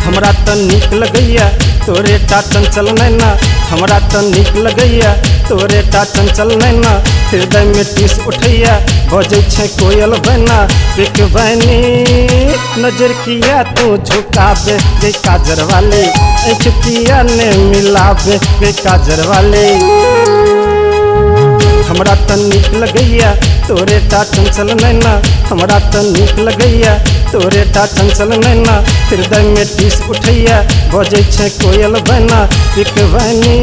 हमरा त नीक लगैया तोरे टा चंचल नैना, हमरा त नीक लगैया तोरे टा चंचल नैना। हृदय में टीस उठैया बजै छै कोयल बना, एक बहनी नजर किया तू झुकाबे गे काजर वाले, ऐठ किया ने मिलाबे गे काजर वाले। हमरा त नीक लगैया तोरे टा चंचल नैना, हमरा त नीक लगैया तोरे टा चंचल नैना। हृदय में टीस उठैया बजै छै कोयल बना, एक बहनी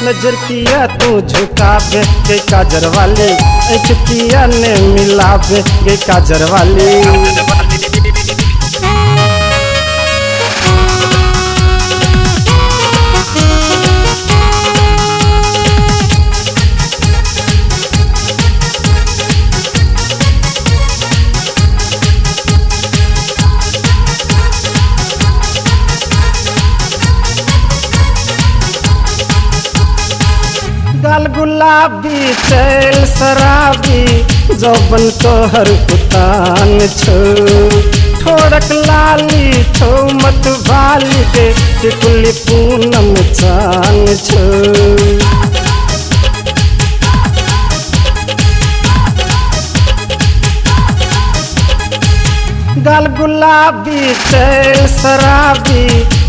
नजर किया तू झुकाबे गे काजर वाले, ऐठ किया ने मिलाबे गे काजर वाले। गाल गुलाबी चैल शराबी जौबन तोहर पुतान छो, ठोरक लाली छो मत भाली गे टिकुली पूनम चान छो। गाल गुलाबी चैल शराबी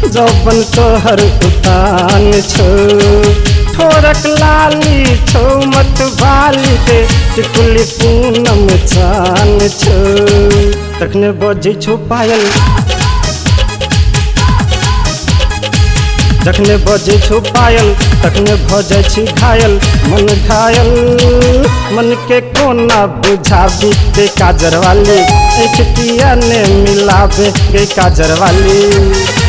जौबन तोहर पुतान छो, ठोरक लाली छो मत भाली गे टिकुली पूनम चान छो। तखने बजै छो पायल, जखने बजै छो पायल तखने भ जाइ छी घायल। मन घायल मन के कोना बुझाबी गे काजर वाली, ऐठ किया ने मिलाबे गे काजर वाली।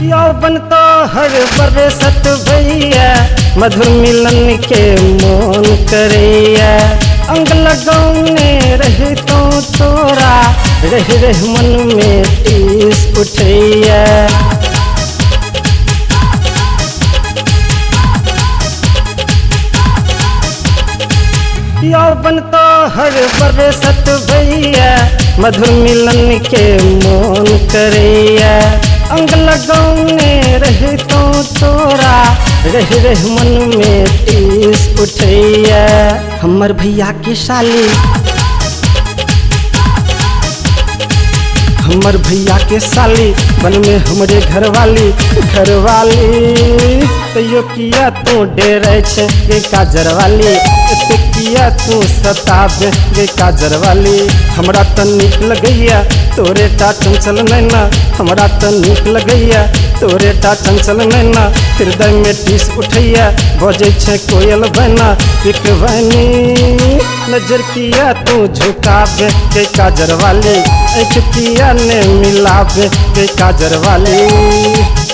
यौवन तो हर बरसत भैया, मधुर मिलन के मोन करैया। अंग लगौने रहे तो तोरा, रह रह मन में टीस उठैया। यौवन तो हर बरसत भैया, मधुर मिलन के मोन करैया। अंग लगौने रहे तो तोरा, रह रह मन में टीस उठैया। हमर भैया के साली, हमर भैया के साली बन में हमरे घरवाली, घरवाली तैयो किया तू डेरै छै गे काजर वाली, एते किया तू सताबे गे काजर वाली। हमरा त नीक लगैया तोरे टा चंचल नैना, हमरा त नीक लगैया तोरे टा चंचल नैना। हृदय में टीस उठैया बजै छै कोयल बना, एक बहनी नजर किया तू झुकाबे गे काजर वाली, ऐठ किया ने मिलाबे गे काजर वाली।